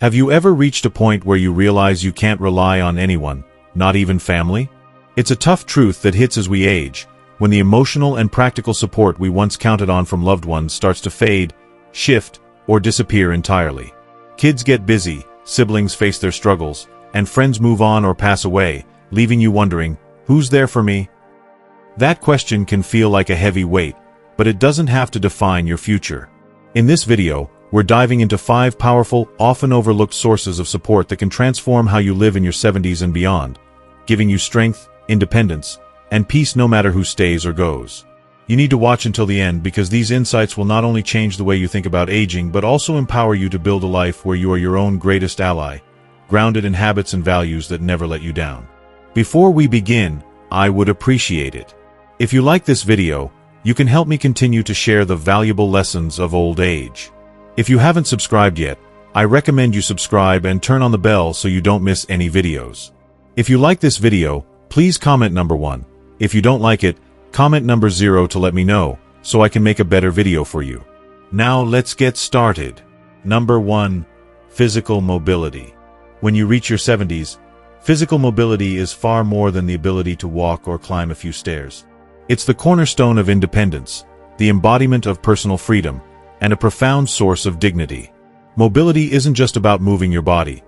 Have you ever reached a point where you realize you can't rely on anyone, not even family? It's a tough truth that hits as we age, when the emotional and practical support we once counted on from loved ones starts to fade, shift, or disappear entirely. Kids get busy, siblings face their struggles, and friends move on or pass away, leaving you wondering, who's there for me? That question can feel like a heavy weight, but it doesn't have to define your future. In this video, we're diving into 5 powerful, often overlooked sources of support that can transform how you live in your 70s and beyond, giving you strength, independence, and peace no matter who stays or goes. You need to watch until the end because these insights will not only change the way you think about aging but also empower you to build a life where you are your own greatest ally, grounded in habits and values that never let you down. Before we begin, I would appreciate it if you like this video, you can help me continue to share the valuable lessons of old age. If you haven't subscribed yet, I recommend you subscribe and turn on the bell so you don't miss any videos. If you like this video, please comment number 1. If you don't like it, comment number 0 to let me know, so I can make a better video for you. Now let's get started. Number 1. Physical mobility. When you reach your 70s, physical mobility is far more than the ability to walk or climb a few stairs. It's the cornerstone of independence, the embodiment of personal freedom, and a profound source of dignity. Mobility isn't just about moving your body.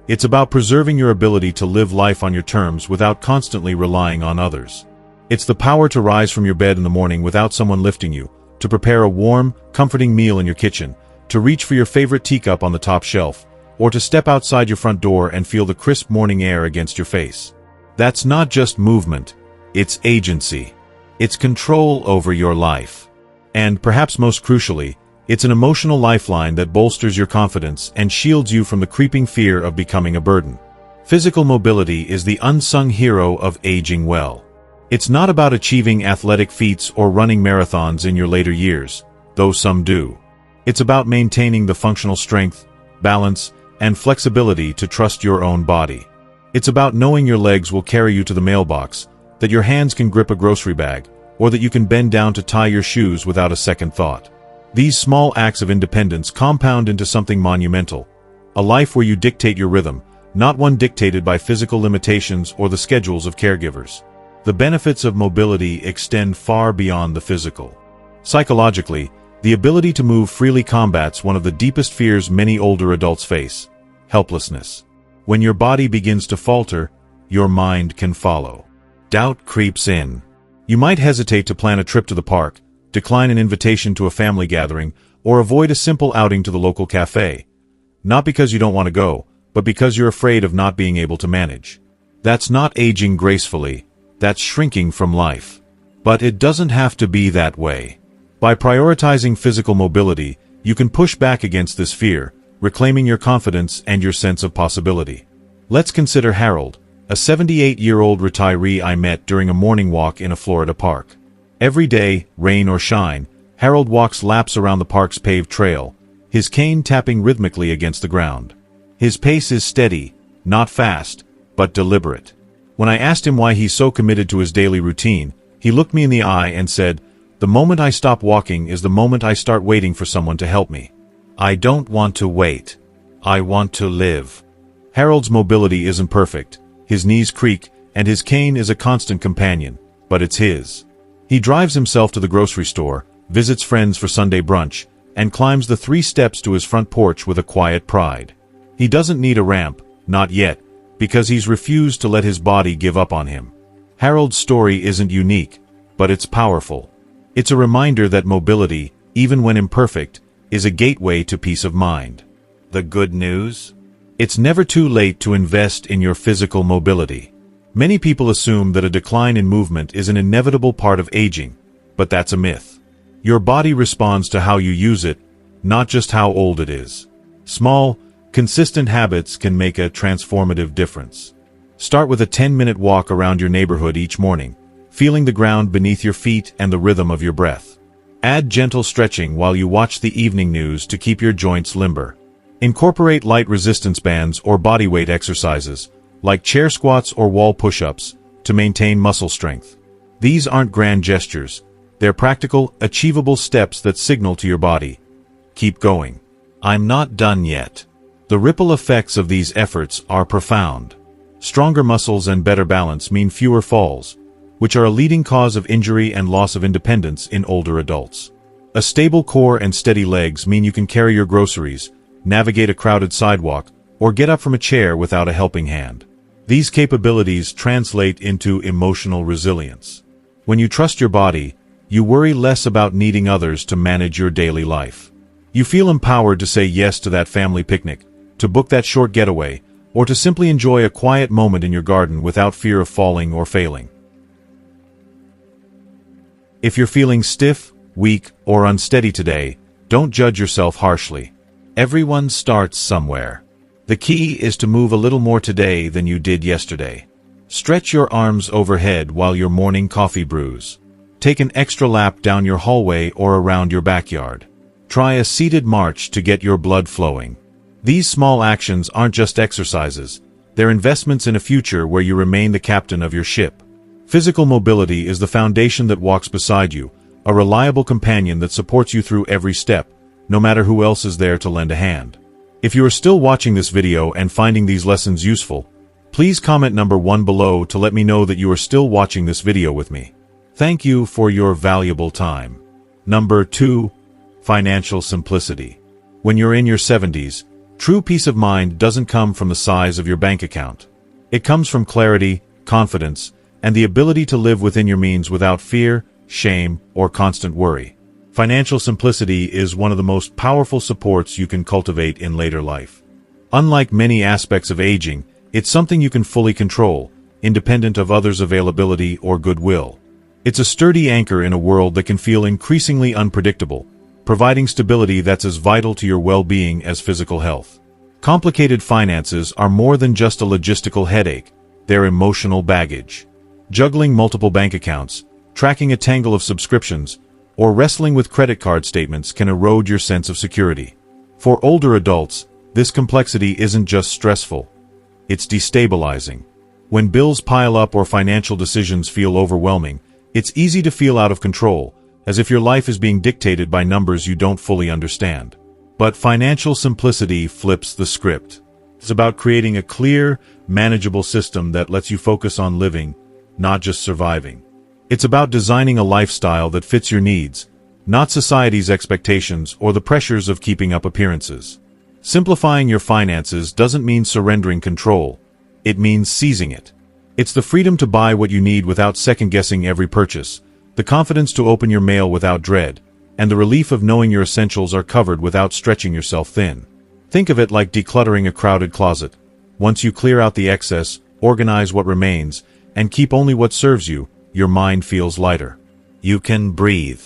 It's about preserving your ability to live life on your terms without constantly relying on others. It's the power to rise from your bed in the morning without someone lifting you, to prepare a warm, comforting meal in your kitchen, to reach for your favorite teacup on the top shelf, or to step outside your front door and feel the crisp morning air against your face. That's not just movement, it's agency. It's control over your life. And, perhaps most crucially, it's an emotional lifeline that bolsters your confidence and shields you from the creeping fear of becoming a burden. Physical mobility is the unsung hero of aging well. It's not about achieving athletic feats or running marathons in your later years, though some do. It's about maintaining the functional strength, balance, and flexibility to trust your own body. It's about knowing your legs will carry you to the mailbox, that your hands can grip a grocery bag, or that you can bend down to tie your shoes without a second thought. These small acts of independence compound into something monumental, a life where you dictate your rhythm, not one dictated by physical limitations or the schedules of caregivers. The benefits of mobility extend far beyond the physical. Psychologically, the ability to move freely combats one of the deepest fears many older adults face: helplessness. When your body begins to falter, your mind can follow. Doubt creeps in. You might hesitate to plan a trip to the park, decline an invitation to a family gathering, or avoid a simple outing to the local cafe. Not because you don't want to go, but because you're afraid of not being able to manage. That's not aging gracefully, that's shrinking from life. But it doesn't have to be that way. By prioritizing physical mobility, you can push back against this fear, reclaiming your confidence and your sense of possibility. Let's consider Harold, a 78-year-old retiree I met during a morning walk in a Florida park. Every day, rain or shine, Harold walks laps around the park's paved trail, his cane tapping rhythmically against the ground. His pace is steady, not fast, but deliberate. When I asked him why he's so committed to his daily routine, he looked me in the eye and said, "The moment I stop walking is the moment I start waiting for someone to help me. I don't want to wait. I want to live." Harold's mobility isn't perfect. His knees creak, and his cane is a constant companion, but it's his. He drives himself to the grocery store, visits friends for Sunday brunch, and climbs the 3 steps to his front porch with a quiet pride. He doesn't need a ramp, not yet, because he's refused to let his body give up on him. Harold's story isn't unique, but it's powerful. It's a reminder that mobility, even when imperfect, is a gateway to peace of mind. The good news? It's never too late to invest in your physical mobility. Many people assume that a decline in movement is an inevitable part of aging, but that's a myth. Your body responds to how you use it, not just how old it is. Small, consistent habits can make a transformative difference. Start with a 10-minute walk around your neighborhood each morning, feeling the ground beneath your feet and the rhythm of your breath. Add gentle stretching while you watch the evening news to keep your joints limber. Incorporate light resistance bands or bodyweight exercises, like chair squats or wall push-ups, to maintain muscle strength. These aren't grand gestures. They're practical, achievable steps that signal to your body, "Keep going. I'm not done yet." The ripple effects of these efforts are profound. Stronger muscles and better balance mean fewer falls, which are a leading cause of injury and loss of independence in older adults. A stable core and steady legs mean you can carry your groceries, navigate a crowded sidewalk, or get up from a chair without a helping hand. These capabilities translate into emotional resilience. When you trust your body, you worry less about needing others to manage your daily life. You feel empowered to say yes to that family picnic, to book that short getaway, or to simply enjoy a quiet moment in your garden without fear of falling or failing. If you're feeling stiff, weak, or unsteady today, don't judge yourself harshly. Everyone starts somewhere. The key is to move a little more today than you did yesterday. Stretch your arms overhead while your morning coffee brews. Take an extra lap down your hallway or around your backyard. Try a seated march to get your blood flowing. These small actions aren't just exercises, they're investments in a future where you remain the captain of your ship. Physical mobility is the foundation that walks beside you, a reliable companion that supports you through every step, no matter who else is there to lend a hand. If you are still watching this video and finding these lessons useful, please comment number 1 below to let me know that you are still watching this video with me. Thank you for your valuable time. Number 2. Financial simplicity. When you're in your 70s, true peace of mind doesn't come from the size of your bank account. It comes from clarity, confidence, and the ability to live within your means without fear, shame, or constant worry. Financial simplicity is one of the most powerful supports you can cultivate in later life. Unlike many aspects of aging, it's something you can fully control, independent of others' availability or goodwill. It's a sturdy anchor in a world that can feel increasingly unpredictable, providing stability that's as vital to your well-being as physical health. Complicated finances are more than just a logistical headache, they're emotional baggage. Juggling multiple bank accounts, tracking a tangle of subscriptions, or wrestling with credit card statements can erode your sense of security. For older adults, this complexity isn't just stressful, it's destabilizing. When bills pile up or financial decisions feel overwhelming, it's easy to feel out of control, as if your life is being dictated by numbers you don't fully understand. But financial simplicity flips the script. It's about creating a clear, manageable system that lets you focus on living, not just surviving. It's about designing a lifestyle that fits your needs, not society's expectations or the pressures of keeping up appearances. Simplifying your finances doesn't mean surrendering control. It means seizing it. It's the freedom to buy what you need without second-guessing every purchase, the confidence to open your mail without dread, and the relief of knowing your essentials are covered without stretching yourself thin. Think of it like decluttering a crowded closet. Once you clear out the excess, organize what remains, and keep only what serves you, your mind feels lighter. You can breathe.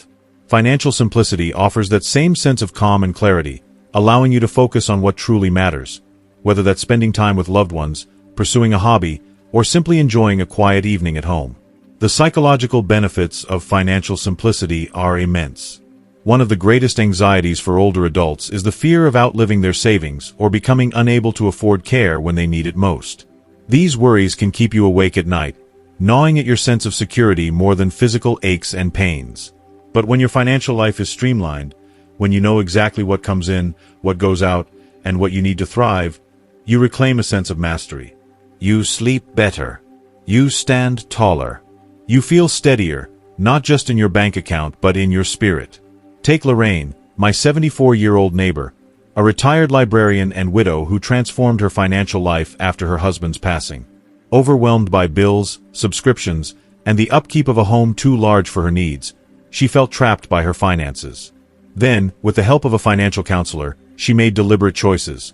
Financial simplicity offers that same sense of calm and clarity, allowing you to focus on what truly matters, whether that's spending time with loved ones, pursuing a hobby, or simply enjoying a quiet evening at home. The psychological benefits of financial simplicity are immense. One of the greatest anxieties for older adults is the fear of outliving their savings or becoming unable to afford care when they need it most. These worries can keep you awake at night, gnawing at your sense of security more than physical aches and pains. But when your financial life is streamlined, when you know exactly what comes in, what goes out, and what you need to thrive, you reclaim a sense of mastery. You sleep better. You stand taller. You feel steadier, not just in your bank account but in your spirit. Take Lorraine, my 74-year-old neighbor, a retired librarian and widow who transformed her financial life after her husband's passing. Overwhelmed by bills, subscriptions, and the upkeep of a home too large for her needs, she felt trapped by her finances. Then, with the help of a financial counselor, she made deliberate choices.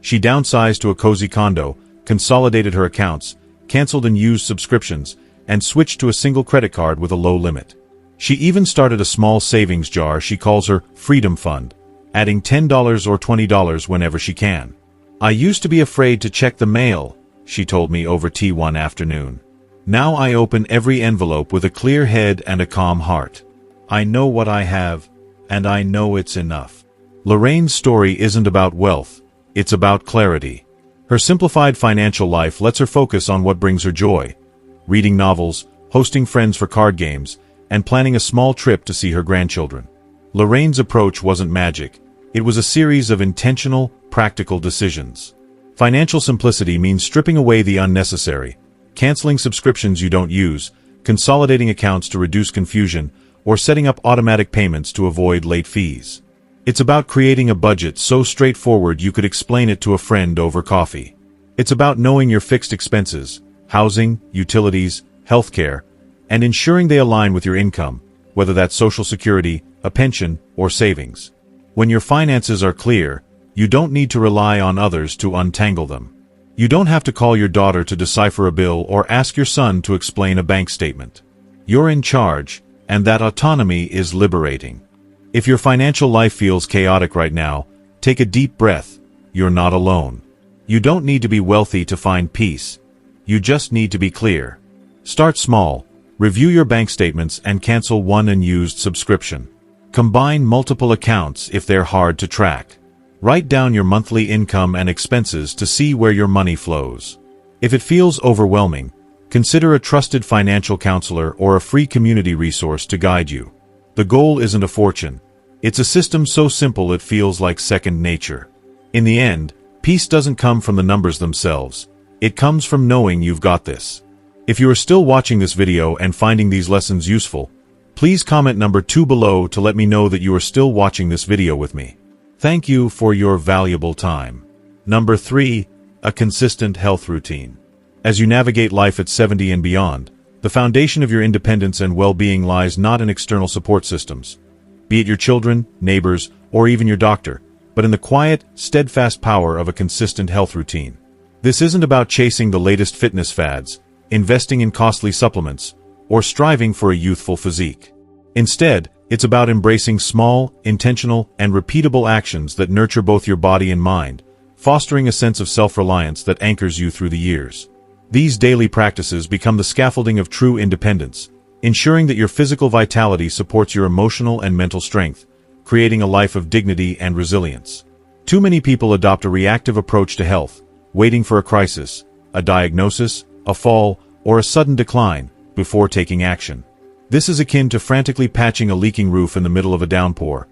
She downsized to a cozy condo, consolidated her accounts, canceled and used subscriptions, and switched to a single credit card with a low limit. She even started a small savings jar she calls her Freedom Fund, adding $10 or $20 whenever she can. "I used to be afraid to check the mail," she told me over tea one afternoon. "Now I open every envelope with a clear head and a calm heart. I know what I have, and I know it's enough." Lorraine's story isn't about wealth, it's about clarity. Her simplified financial life lets her focus on what brings her joy: reading novels, hosting friends for card games, and planning a small trip to see her grandchildren. Lorraine's approach wasn't magic, It was a series of intentional, practical decisions. Financial simplicity means stripping away the unnecessary, canceling subscriptions you don't use, consolidating accounts to reduce confusion, or setting up automatic payments to avoid late fees. It's about creating a budget so straightforward you could explain it to a friend over coffee. It's about knowing your fixed expenses, housing, utilities, healthcare, and ensuring they align with your income, whether that's Social Security, a pension, or savings. When your finances are clear, you don't need to rely on others to untangle them. You don't have to call your daughter to decipher a bill or ask your son to explain a bank statement. You're in charge, and that autonomy is liberating. If your financial life feels chaotic right now, take a deep breath. You're not alone. You don't need to be wealthy to find peace. You just need to be clear. Start small. Review your bank statements and cancel one unused subscription. Combine multiple accounts if they're hard to track. Write down your monthly income and expenses to see where your money flows. If it feels overwhelming, consider a trusted financial counselor or a free community resource to guide you. The goal isn't a fortune. It's a system so simple it feels like second nature. In the end, peace doesn't come from the numbers themselves. It comes from knowing you've got this. If you are still watching this video and finding these lessons useful, please comment number 2 below to let me know that you are still watching this video with me. Thank you for your valuable time. Number 3, a consistent health routine. As you navigate life at 70 and beyond, the foundation of your independence and well-being lies not in external support systems, be it your children, neighbors, or even your doctor, but in the quiet, steadfast power of a consistent health routine. This isn't about chasing the latest fitness fads, investing in costly supplements, or striving for a youthful physique. Instead, it's about embracing small, intentional, and repeatable actions that nurture both your body and mind, fostering a sense of self-reliance that anchors you through the years. These daily practices become the scaffolding of true independence, ensuring that your physical vitality supports your emotional and mental strength, creating a life of dignity and resilience. Too many people adopt a reactive approach to health, waiting for a crisis, a diagnosis, a fall, or a sudden decline, before taking action. This is akin to frantically patching a leaking roof in the middle of a downpour.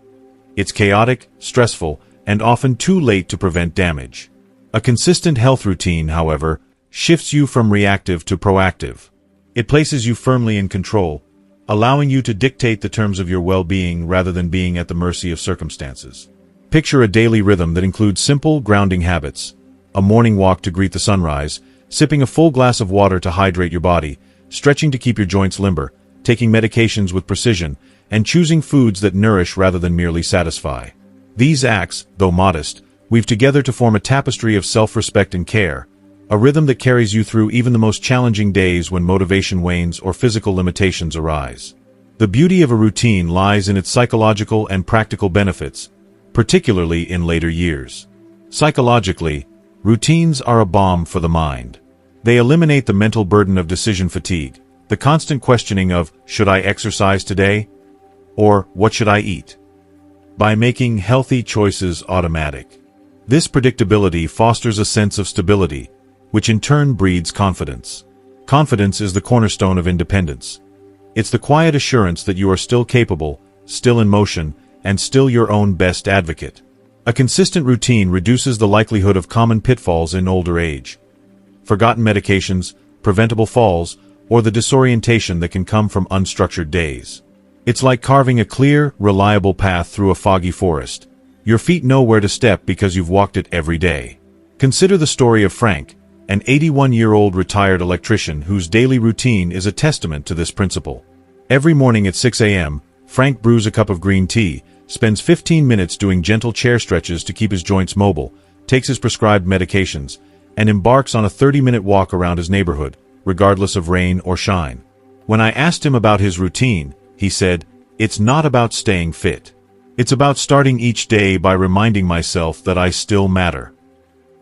It's chaotic, stressful, and often too late to prevent damage. A consistent health routine, however, shifts you from reactive to proactive. It places you firmly in control, allowing you to dictate the terms of your well-being rather than being at the mercy of circumstances. Picture a daily rhythm that includes simple, grounding habits: a morning walk to greet the sunrise, sipping a full glass of water to hydrate your body, stretching to keep your joints limber, taking medications with precision, and choosing foods that nourish rather than merely satisfy. These acts, though modest, weave together to form a tapestry of self-respect and care, a rhythm that carries you through even the most challenging days when motivation wanes or physical limitations arise. The beauty of a routine lies in its psychological and practical benefits, particularly in later years. Psychologically, routines are a balm for the mind. They eliminate the mental burden of decision fatigue, the constant questioning of, should I exercise today? Or, what should I eat? By making healthy choices automatic. This predictability fosters a sense of stability, which in turn breeds confidence. Confidence is the cornerstone of independence. It's the quiet assurance that you are still capable, still in motion, and still your own best advocate. A consistent routine reduces the likelihood of common pitfalls in older age. Forgotten medications, preventable falls, or the disorientation that can come from unstructured days. It's like carving a clear, reliable path through a foggy forest. Your feet know where to step because you've walked it every day. Consider the story of Frank, an 81-year-old retired electrician whose daily routine is a testament to this principle. Every morning at 6 a.m., Frank brews a cup of green tea, spends 15 minutes doing gentle chair stretches to keep his joints mobile, takes his prescribed medications, and embarks on a 30-minute walk around his neighborhood, regardless of rain or shine. When I asked him about his routine, he said, "It's not about staying fit. It's about starting each day by reminding myself that I still matter."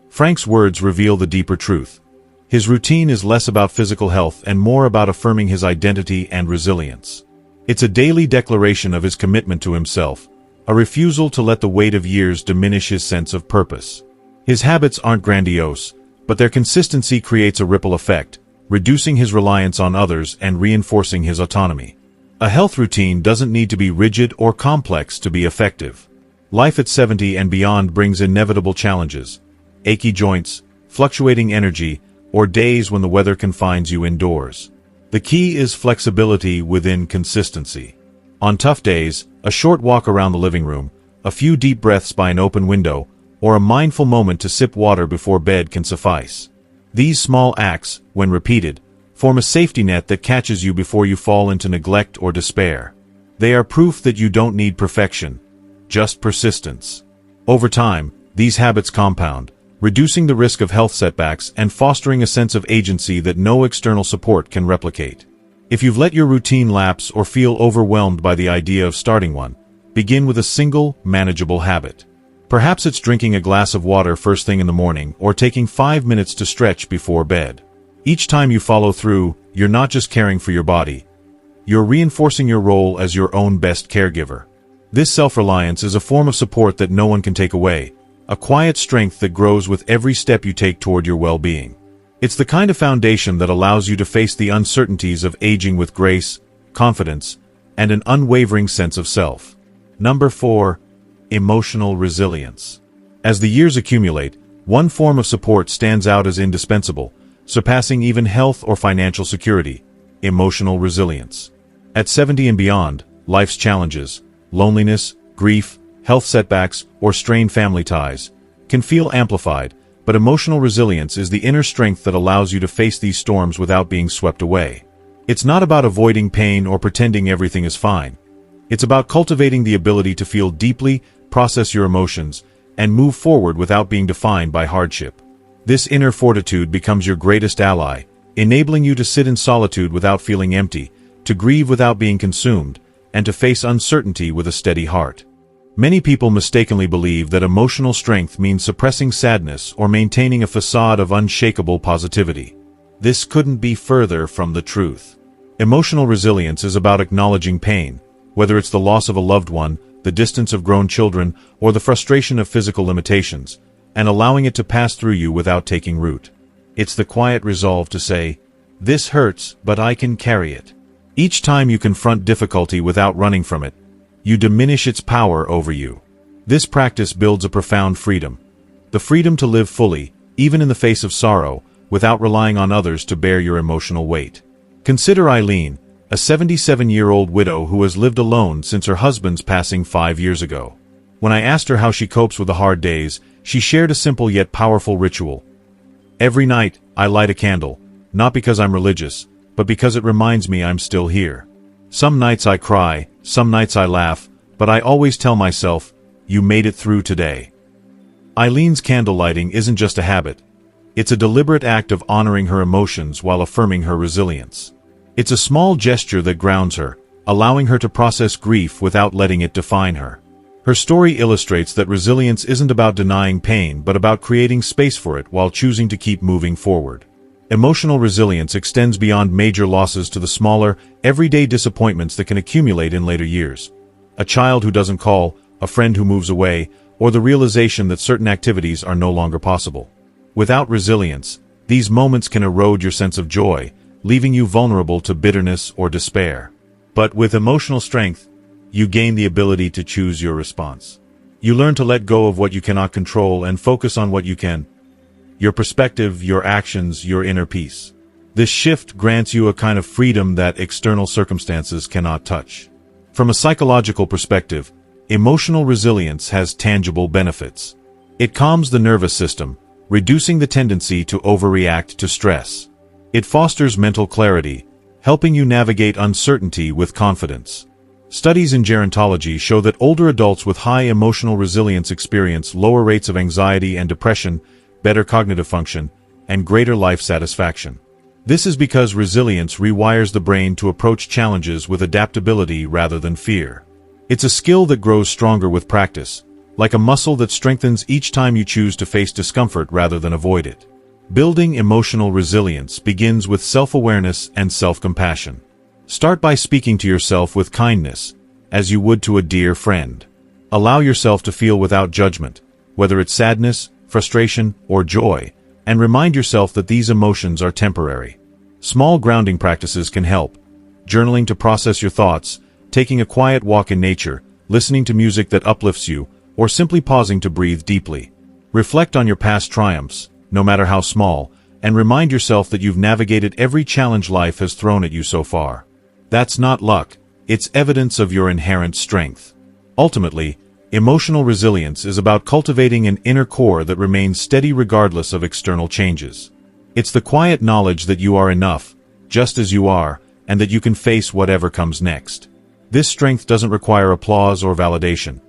Frank's words reveal the deeper truth. His routine is less about physical health and more about affirming his identity and resilience. It's a daily declaration of his commitment to himself, a refusal to let the weight of years diminish his sense of purpose. His habits aren't grandiose, but their consistency creates a ripple effect, reducing his reliance on others and reinforcing his autonomy. A health routine doesn't need to be rigid or complex to be effective. Life at 70 and beyond brings inevitable challenges. Achy joints, fluctuating energy, or days when the weather confines you indoors. The key is flexibility within consistency. On tough days, a short walk around the living room, a few deep breaths by an open window, or a mindful moment to sip water before bed can suffice. These small acts, when repeated, form a safety net that catches you before you fall into neglect or despair. They are proof that you don't need perfection, just persistence. Over time, these habits compound, reducing the risk of health setbacks and fostering a sense of agency that no external support can replicate. If you've let your routine lapse or feel overwhelmed by the idea of starting one, begin with a single, manageable habit. Perhaps it's drinking a glass of water first thing in the morning or taking 5 minutes to stretch before bed. Each time you follow through, you're not just caring for your body. You're reinforcing your role as your own best caregiver. This self-reliance is a form of support that no one can take away, a quiet strength that grows with every step you take toward your well-being. It's the kind of foundation that allows you to face the uncertainties of aging with grace, confidence, and an unwavering sense of self. Number 4. Emotional resilience. As the years accumulate, one form of support stands out as indispensable, surpassing even health or financial security: emotional resilience. At 70 and beyond, life's challenges, loneliness, grief, health setbacks, or strained family ties, can feel amplified, but emotional resilience is the inner strength that allows you to face these storms without being swept away. It's not about avoiding pain or pretending everything is fine. It's about cultivating the ability to feel deeply, process your emotions, and move forward without being defined by hardship. This inner fortitude becomes your greatest ally, enabling you to sit in solitude without feeling empty, to grieve without being consumed, and to face uncertainty with a steady heart. Many people mistakenly believe that emotional strength means suppressing sadness or maintaining a facade of unshakable positivity. This couldn't be further from the truth. Emotional resilience is about acknowledging pain, whether it's the loss of a loved one, the distance of grown children, or the frustration of physical limitations, and allowing it to pass through you without taking root. It's the quiet resolve to say, "This hurts, but I can carry it." Each time you confront difficulty without running from it, you diminish its power over you. This practice builds a profound freedom. The freedom to live fully, even in the face of sorrow, without relying on others to bear your emotional weight. Consider Eileen, a 77-year-old widow who has lived alone since her husband's passing 5 years ago. When I asked her how she copes with the hard days, she shared a simple yet powerful ritual. "Every night, I light a candle, not because I'm religious, but because it reminds me I'm still here. Some nights I cry, some nights I laugh, but I always tell myself, you made it through today." Eileen's candle lighting isn't just a habit. It's a deliberate act of honoring her emotions while affirming her resilience. It's a small gesture that grounds her, allowing her to process grief without letting it define her. Her story illustrates that resilience isn't about denying pain but about creating space for it while choosing to keep moving forward. Emotional resilience extends beyond major losses to the smaller, everyday disappointments that can accumulate in later years. A child who doesn't call, a friend who moves away, or the realization that certain activities are no longer possible. Without resilience, these moments can erode your sense of joy, leaving you vulnerable to bitterness or despair. But with emotional strength, you gain the ability to choose your response. You learn to let go of what you cannot control and focus on what you can. Your perspective, your actions, your inner peace. This shift grants you a kind of freedom that external circumstances cannot touch. From a psychological perspective, emotional resilience has tangible benefits. It calms the nervous system, reducing the tendency to overreact to stress. It fosters mental clarity, helping you navigate uncertainty with confidence. Studies in gerontology show that older adults with high emotional resilience experience lower rates of anxiety and depression, better cognitive function, and greater life satisfaction. This is because resilience rewires the brain to approach challenges with adaptability rather than fear. It's a skill that grows stronger with practice, like a muscle that strengthens each time you choose to face discomfort rather than avoid it. Building emotional resilience begins with self-awareness and self-compassion. Start by speaking to yourself with kindness, as you would to a dear friend. Allow yourself to feel without judgment, whether it's sadness, frustration, or joy, and remind yourself that these emotions are temporary. Small grounding practices can help. Journaling to process your thoughts, taking a quiet walk in nature, listening to music that uplifts you, or simply pausing to breathe deeply. Reflect on your past triumphs, no matter how small, and remind yourself that you've navigated every challenge life has thrown at you so far. That's not luck, it's evidence of your inherent strength. Ultimately, emotional resilience is about cultivating an inner core that remains steady regardless of external changes. It's the quiet knowledge that you are enough, just as you are, and that you can face whatever comes next. This strength doesn't require applause or validation.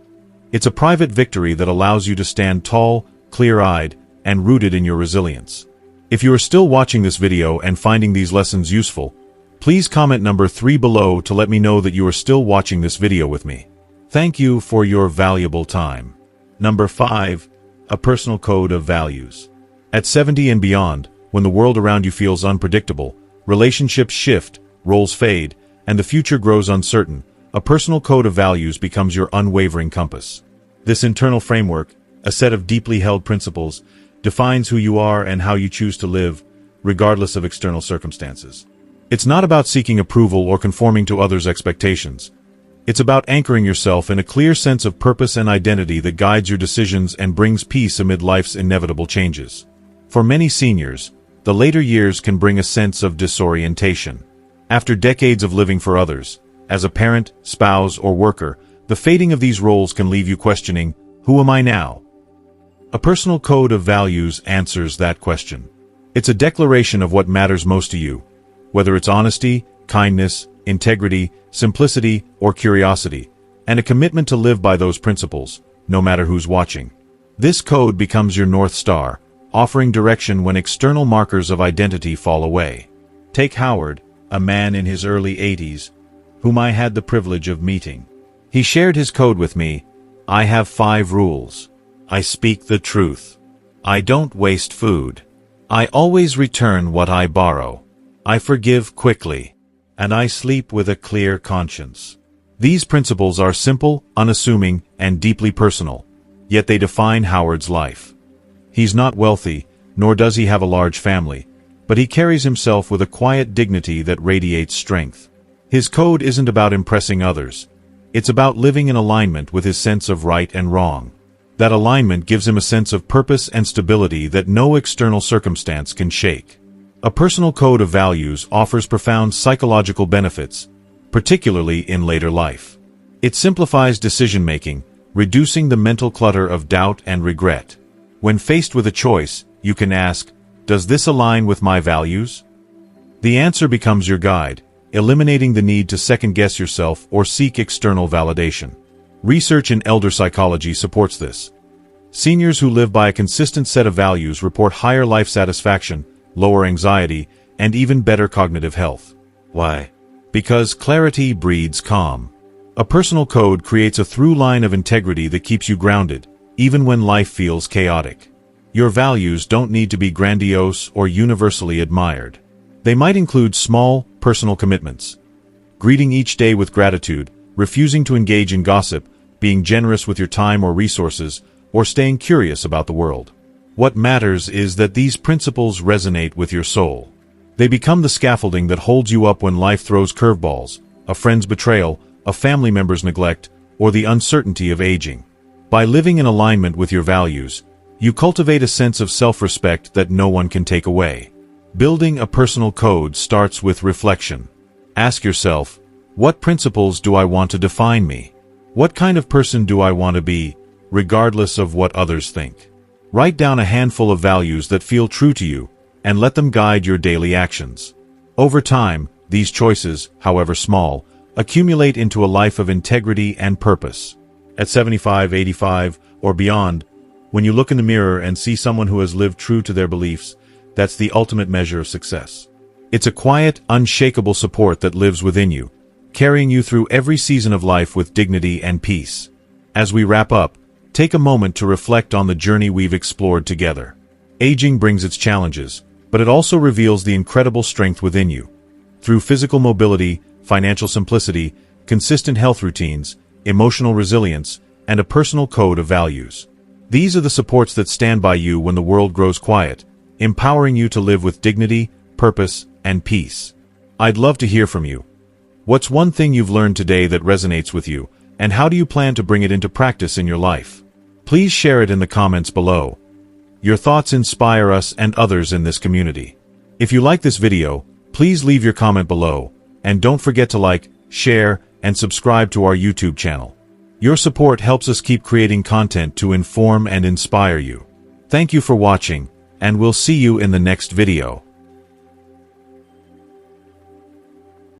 It's a private victory that allows you to stand tall, clear-eyed, and rooted in your resilience. If you are still watching this video and finding these lessons useful, please comment number 3 below to let me know that you are still watching this video with me. Thank you for your valuable time. Number 5. A personal code of values. At 70 and beyond, when the world around you feels unpredictable, relationships shift, roles fade, and the future grows uncertain, a personal code of values becomes your unwavering compass. This internal framework, a set of deeply held principles, defines who you are and how you choose to live, regardless of external circumstances. It's not about seeking approval or conforming to others' expectations. It's about anchoring yourself in a clear sense of purpose and identity that guides your decisions and brings peace amid life's inevitable changes. For many seniors, the later years can bring a sense of disorientation. After decades of living for others, as a parent, spouse, or worker, the fading of these roles can leave you questioning, who am I now? A personal code of values answers that question. It's a declaration of what matters most to you, whether it's honesty, kindness, integrity, simplicity, or curiosity, and a commitment to live by those principles, no matter who's watching. This code becomes your North Star, offering direction when external markers of identity fall away. Take Howard, a man in his early 80s, whom I had the privilege of meeting. He shared his code with me. I have 5 rules. I speak the truth. I don't waste food. I always return what I borrow. I forgive quickly. And I sleep with a clear conscience. These principles are simple, unassuming, and deeply personal, yet they define Howard's life. He's not wealthy, nor does he have a large family, but he carries himself with a quiet dignity that radiates strength. His code isn't about impressing others. It's about living in alignment with his sense of right and wrong. That alignment gives him a sense of purpose and stability that no external circumstance can shake. A personal code of values offers profound psychological benefits, particularly in later life. It simplifies decision-making, reducing the mental clutter of doubt and regret. When faced with a choice, you can ask, does this align with my values? The answer becomes your guide, eliminating the need to second-guess yourself or seek external validation. Research in elder psychology supports this. Seniors who live by a consistent set of values report higher life satisfaction, lower anxiety, and even better cognitive health. Why? Because clarity breeds calm. A personal code creates a through line of integrity that keeps you grounded, even when life feels chaotic. Your values don't need to be grandiose or universally admired. They might include small, personal commitments. Greeting each day with gratitude, refusing to engage in gossip, being generous with your time or resources, or staying curious about the world. What matters is that these principles resonate with your soul. They become the scaffolding that holds you up when life throws curveballs, a friend's betrayal, a family member's neglect, or the uncertainty of aging. By living in alignment with your values, you cultivate a sense of self-respect that no one can take away. Building a personal code starts with reflection. Ask yourself, what principles do I want to define me? What kind of person do I want to be, regardless of what others think? Write down a handful of values that feel true to you, and let them guide your daily actions. Over time, these choices, however small, accumulate into a life of integrity and purpose. At 75, 85, or beyond, when you look in the mirror and see someone who has lived true to their beliefs, that's the ultimate measure of success. It's a quiet, unshakable support that lives within you, carrying you through every season of life with dignity and peace. As we wrap up, take a moment to reflect on the journey we've explored together. Aging brings its challenges, but it also reveals the incredible strength within you. Through physical mobility, financial simplicity, consistent health routines, emotional resilience, and a personal code of values. These are the supports that stand by you when the world grows quiet, empowering you to live with dignity, purpose, and peace. I'd love to hear from you. What's one thing you've learned today that resonates with you, and how do you plan to bring it into practice in your life? Please share it in the comments below. Your thoughts inspire us and others in this community. If you like this video, please leave your comment below, and don't forget to like, share, and subscribe to our YouTube channel. Your support helps us keep creating content to inform and inspire you. Thank you for watching, and we'll see you in the next video.